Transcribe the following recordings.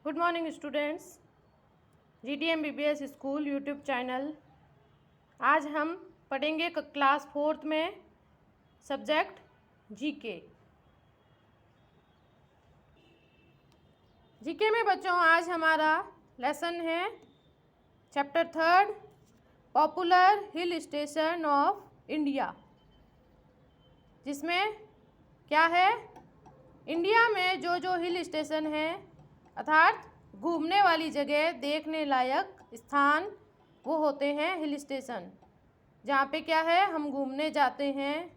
Good morning students. GTMBBS school YouTube channel. आज हम पढ़ेंगे क्लास 4th में सब्जेक्ट जीके। जीके में बच्चों आज हमारा लेसन है chapter 3 popular hill station of India, जिसमें क्या है, इंडिया में जो हिल स्टेशन है अर्थात घूमने वाली जगह, देखने लायक स्थान, वो होते हैं हिल स्टेशन। जहाँ पे क्या है, हम घूमने जाते हैं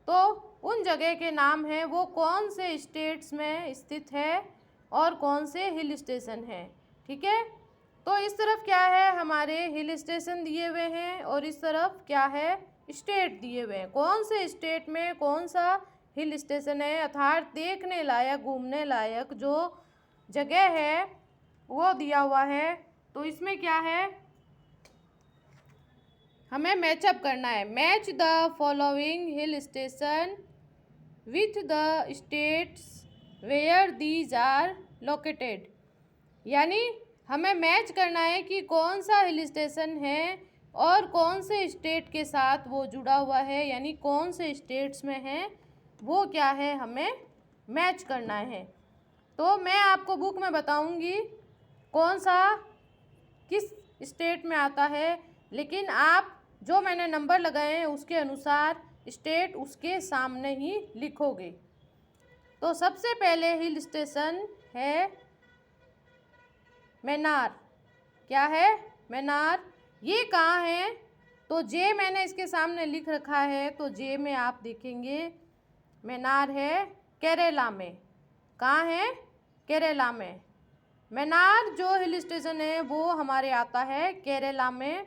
तो उन जगह के नाम हैं, वो कौन से स्टेट्स में स्थित है और कौन से हिल स्टेशन हैं। ठीक है, तो इस तरफ क्या है, हमारे हिल स्टेशन दिए हुए हैं और इस तरफ क्या है, स्टेट दिए हुए हैं। कौन से स्टेट में कौन सा हिल स्टेशन है अर्थात देखने लायक, घूमने लायक जो जगह है वो दिया हुआ है। तो इसमें क्या है, हमें मैचअप करना है। Match the following hill station with the states where these are located. यानी हमें मैच करना है कि कौन सा हिल स्टेशन है और कौन से स्टेट के साथ वो जुड़ा हुआ है, यानी कौन से स्टेट्स में है वो क्या है, हमें मैच करना है। तो मैं आपको बुक में बताऊंगी कौन सा किस स्टेट में आता है, लेकिन आप जो मैंने नंबर लगाए हैं उसके अनुसार स्टेट उसके सामने ही लिखोगे। तो सबसे पहले हिल स्टेशन है मैनार। क्या है, मैनार। ये कहाँ है, तो जे मैंने इसके सामने लिख रखा है, तो जे में आप देखेंगे मैनार है केरला में। कहाँ है, केरला में। मैनार जो हिल स्टेशन है वो हमारे आता है केरला में।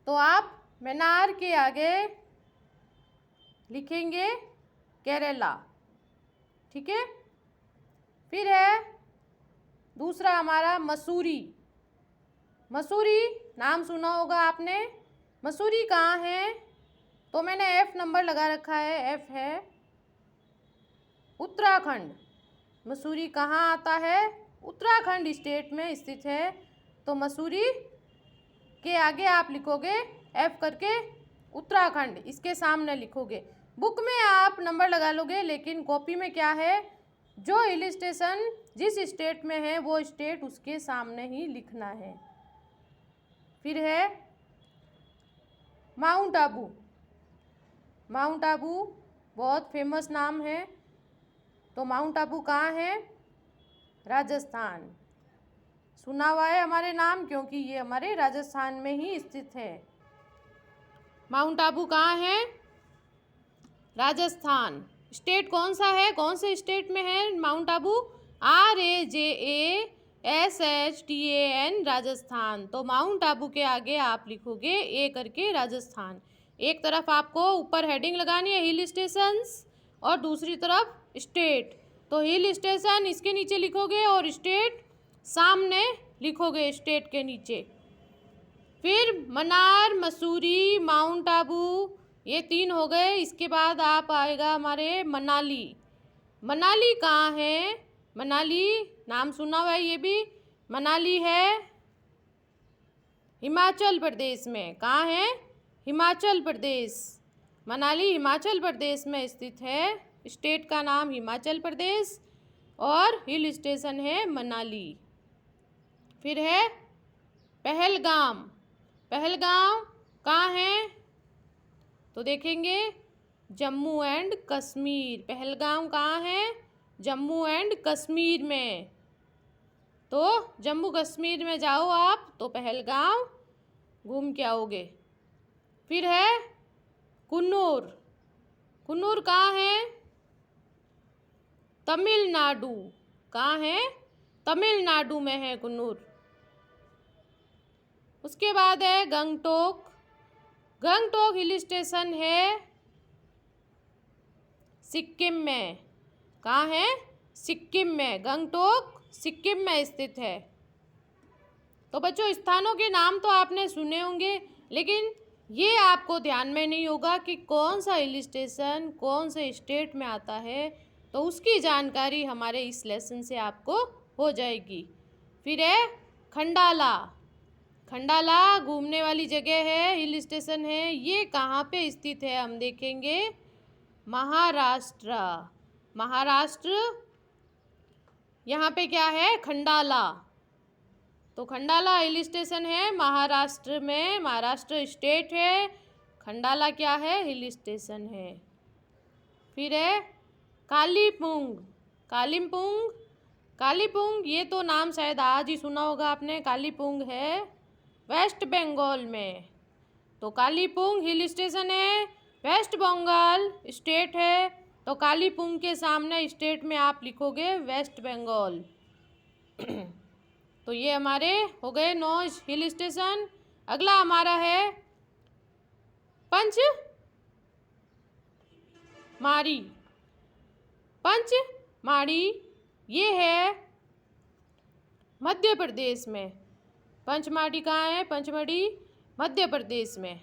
तो आप मैनार के आगे लिखेंगे केरला। ठीक है, फिर है दूसरा हमारा मसूरी। मसूरी नाम सुना होगा आपने। मसूरी कहाँ है, तो मैंने F नंबर लगा रखा है, F है उत्तराखंड। मसूरी कहाँ आता है, उत्तराखंड स्टेट में स्थित है। तो मसूरी के आगे आप लिखोगे F करके उत्तराखंड, इसके सामने लिखोगे। बुक में आप नंबर लगा लोगे, लेकिन कॉपी में क्या है, जो हिल स्टेशन जिस स्टेट में है वो स्टेट उसके सामने ही लिखना है। फिर है माउंट आबू। माउंट आबू बहुत फेमस नाम है। तो माउंट आबू कहाँ है, राजस्थान। सुना हुआ है हमारे नाम, क्योंकि ये हमारे राजस्थान में ही स्थित है। माउंट आबू कहाँ है, राजस्थान। स्टेट कौन सा है, कौन से स्टेट में है माउंट आबू, RAJASHTAN, राजस्थान। तो माउंट आबू के आगे आप लिखोगे ए करके राजस्थान। एक तरफ आपको ऊपर हेडिंग लगानी है हिल स्टेशंस और दूसरी तरफ स्टेट। तो हिल स्टेशन इसके नीचे लिखोगे और स्टेट सामने लिखोगे स्टेट के नीचे। फिर मनार, मसूरी, माउंट आबू, ये 3 हो गए। इसके बाद आप आएगा हमारे मनाली। मनाली कहाँ है, मनाली नाम सुना हुआ है ये भी। मनाली है हिमाचल प्रदेश में। कहाँ है, हिमाचल प्रदेश। मनाली हिमाचल प्रदेश में स्थित है। स्टेट का नाम हिमाचल प्रदेश और हिल स्टेशन है मनाली। फिर है पहलगाम। पहलगाम कहाँ है, तो देखेंगे जम्मू एंड कश्मीर। पहलगाम कहाँ है, जम्मू एंड कश्मीर में। तो जम्मू कश्मीर में जाओ आप तो पहलगाम घूम के आओगे। फिर है कुन्नूर। कुन्नूर कहाँ है, तमिलनाडु। कहाँ है, तमिलनाडु में है कुन्नूर। उसके बाद है गंगटोक। गंगटोक हिल स्टेशन है सिक्किम में। कहाँ है, सिक्किम में। गंगटोक सिक्किम में स्थित है। तो बच्चों स्थानों के नाम तो आपने सुने होंगे, लेकिन ये आपको ध्यान में नहीं होगा कि कौन सा हिल स्टेशन कौन से स्टेट में आता है। तो उसकी जानकारी हमारे इस लेसन से आपको हो जाएगी। फिर है खंडाला। खंडाला घूमने वाली जगह है, हिल स्टेशन है। ये कहाँ पे स्थित है हम देखेंगे, महाराष्ट्र। महाराष्ट्र, यहाँ पे क्या है, खंडाला। तो खंडाला हिल स्टेशन है महाराष्ट्र में, महाराष्ट्र स्टेट है। खंडाला क्या है, हिल स्टेशन है। फिर है कालीपुंग। कालीपुंग, कालीपुंग ये तो नाम शायद आज ही सुना होगा आपने। कालीपुंग है वेस्ट बंगाल में। तो कालीपुंग हिल स्टेशन है, वेस्ट बंगाल स्टेट है। तो कालीपुंग के सामने स्टेट में आप लिखोगे वेस्ट बंगाल। तो ये हमारे हो गए 9 हिल स्टेशन। अगला हमारा है पंचमाड़ी। पंचमाड़ी ये है मध्य प्रदेश में। पंचमाड़ी कहाँ है, पंचमढ़ी मध्य प्रदेश में।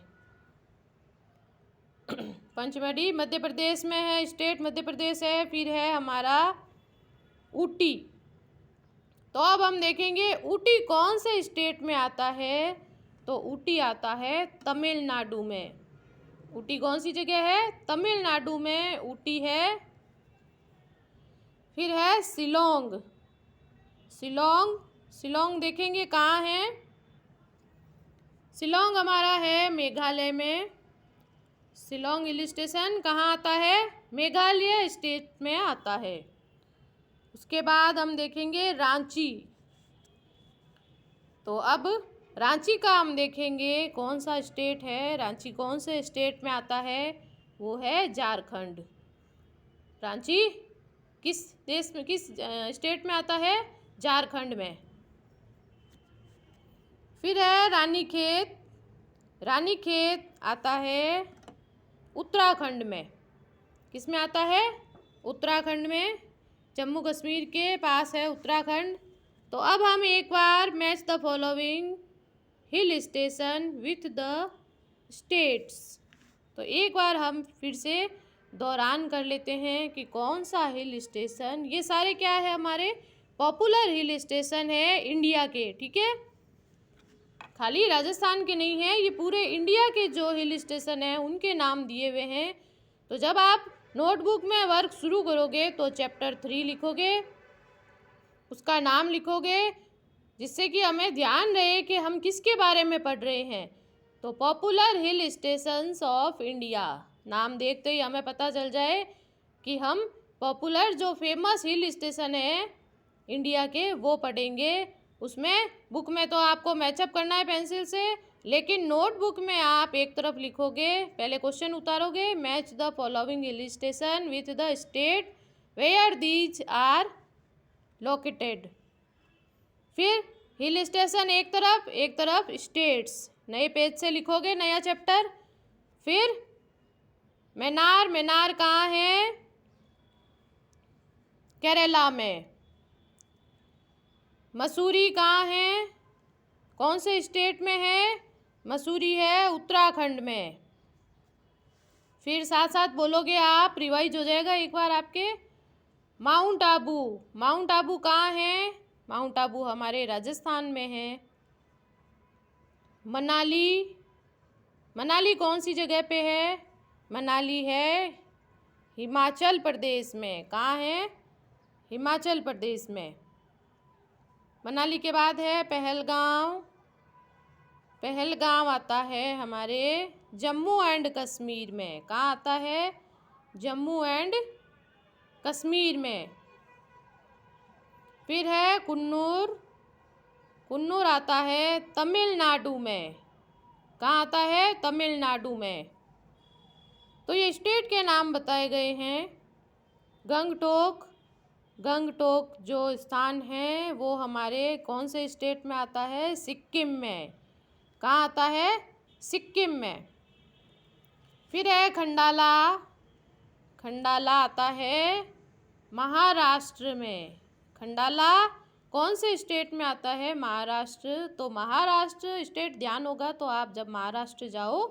पंचमढ़ी मध्य प्रदेश में है, स्टेट मध्य प्रदेश है। फिर है हमारा ऊटी। तो अब हम देखेंगे ऊटी कौन से स्टेट में आता है। तो ऊटी आता है तमिलनाडु में। ऊटी कौन सी जगह है, तमिलनाडु में ऊटी है। फिर है शिलोंग। शिलोंग, शिलोंग देखेंगे कहाँ है। शिलोंग हमारा है मेघालय में। शिलोंग हिल स्टेशन कहाँ आता है, मेघालय स्टेट में आता है। उसके बाद हम देखेंगे रांची। तो अब रांची का हम देखेंगे कौन सा स्टेट है, रांची कौन से स्टेट में आता है, वो है झारखंड। रांची किस देश में, किस स्टेट में आता है, झारखंड में। फिर है रानीखेत। रानीखेत आता है उत्तराखंड में। किस में आता है, उत्तराखंड में। जम्मू कश्मीर के पास है उत्तराखंड। तो अब हम एक बार match the following hill station with the states. तो एक बार हम फिर से दोहरान कर लेते हैं कि कौन सा हिल स्टेशन, ये सारे क्या है हमारे पॉपुलर हिल स्टेशन है इंडिया के, ठीक है। खाली राजस्थान के नहीं है, ये पूरे इंडिया के जो हिल स्टेशन हैं उनके नाम दिए हुए हैं। तो जब आप नोटबुक में वर्क शुरू करोगे तो चैप्टर 3 लिखोगे, उसका नाम लिखोगे, जिससे कि हमें ध्यान रहे कि हम किसके बारे में पढ़ रहे हैं। तो popular hill stations of India नाम देखते ही हमें पता चल जाए कि हम पॉपुलर जो फेमस हिल स्टेशन है इंडिया के वो पढ़ेंगे। उसमें बुक में तो आपको मैचअप करना है पेंसिल से, लेकिन नोटबुक में आप एक तरफ लिखोगे, पहले क्वेश्चन उतारोगे, match the following hill station with the state where these are located. फिर हिल स्टेशन एक तरफ स्टेट्स, नए पेज से लिखोगे, नया चैप्टर। फिर मैनार, मैनार कहाँ है, केरला में। मसूरी कहाँ है, कौन से स्टेट में है, मसूरी है उत्तराखंड में। फिर साथ साथ बोलोगे आप, रिवाइज हो जाएगा एक बार आपके। माउंट आबू, माउंट आबू कहाँ है, माउंट आबू हमारे राजस्थान में है। मनाली, मनाली कौन सी जगह पे है, मनाली है हिमाचल प्रदेश में। कहाँ है, हिमाचल प्रदेश में। मनाली के बाद है पहलगांव। पहलगांव आता है हमारे जम्मू एंड कश्मीर में। कहाँ आता है, जम्मू एंड कश्मीर में। फिर है कुन्नूर, कुन्नूर आता है तमिलनाडु में। कहाँ आता है, तमिलनाडु में। तो ये स्टेट के नाम बताए गए हैं। गंगटोक, गंगटोक जो स्थान है वो हमारे कौन से स्टेट में आता है, सिक्किम में। कहाँ आता है, सिक्किम में। फिर है खंडाला, खंडाला आता है महाराष्ट्र में। खंडाला कौन से स्टेट में आता है, महाराष्ट्र। तो महाराष्ट्र स्टेट ध्यान होगा, तो आप जब महाराष्ट्र जाओ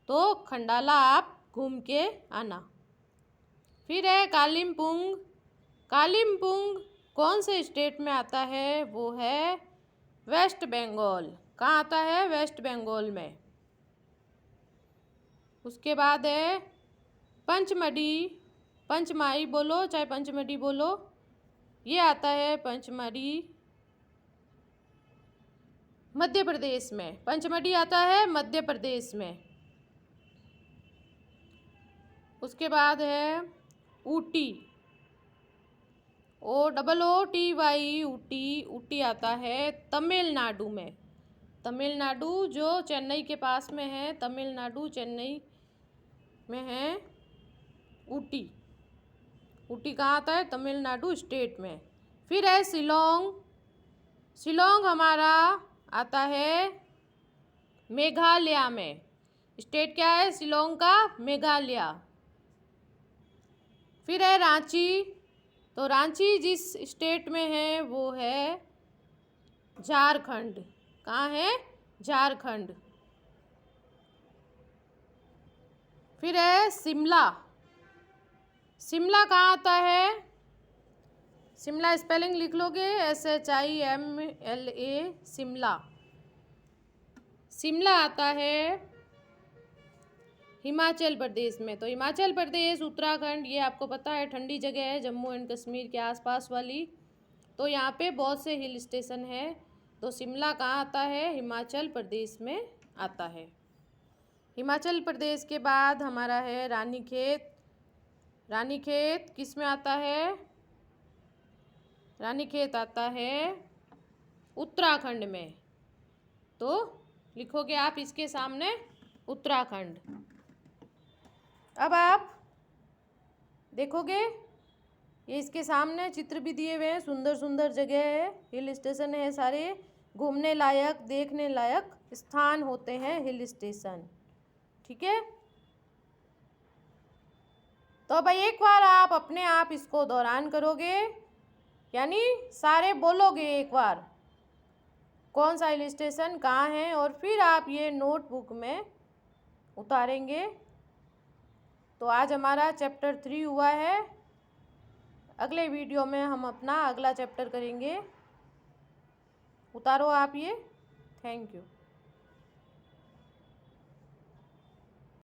तो खंडाला आप घूम के आना। फिर है कालिम्पोंग। कालिम्पोंग कौन से स्टेट में आता है? वो है वेस्ट बंगाल। कहाँ आता है? वेस्ट बंगाल में। उसके बाद है पंचमढ़ी। पंचमाई बोलो चाहे पंचमढ़ी बोलो, ये आता है पंचमढ़ी मध्य प्रदेश में। पंचमढ़ी आता है मध्य प्रदेश में। उसके बाद है ऊटी। OOOTY ऊटी। ऊटी आता है तमिलनाडु में। तमिलनाडु जो चेन्नई के पास में है, तमिलनाडु चेन्नई में है ऊटी। ऊटी कहाँ आता है? तमिलनाडु स्टेट में। फिर है शिलोंग। शिलोंग हमारा आता है मेघालय में। स्टेट क्या है शिलोंग का? मेघालय। फिर है रांची। तो रांची जिस स्टेट में है वो है झारखंड। कहाँ है? झारखंड। फिर है शिमला। शिमला कहाँ आता है? शिमला स्पेलिंग लिख लोगे SHIMLA शिमला। शिमला आता है हिमाचल प्रदेश में। तो हिमाचल प्रदेश, उत्तराखंड, ये आपको पता है ठंडी जगह है, जम्मू एंड कश्मीर के आसपास वाली। तो यहाँ पे बहुत से हिल स्टेशन है। तो शिमला कहाँ आता है? हिमाचल प्रदेश में आता है। हिमाचल प्रदेश के बाद हमारा है रानीखेत। रानीखेत किस में आता है? रानीखेत आता है उत्तराखंड में। तो लिखोगे आप इसके सामने उत्तराखंड। अब आप देखोगे ये इसके सामने चित्र भी दिए हुए हैं। सुंदर सुंदर जगह है, हिल स्टेशन है सारे, घूमने लायक देखने लायक स्थान होते हैं हिल स्टेशन। ठीक है, तो भाई एक बार आप अपने आप इसको दोहरान करोगे, यानी सारे बोलोगे एक बार कौन सा हिल स्टेशन कहाँ है, और फिर आप ये नोटबुक में उतारेंगे। तो आज हमारा चैप्टर 3 हुआ है। अगले वीडियो में हम अपना अगला चैप्टर करेंगे। उतारो आप ये। Thank you.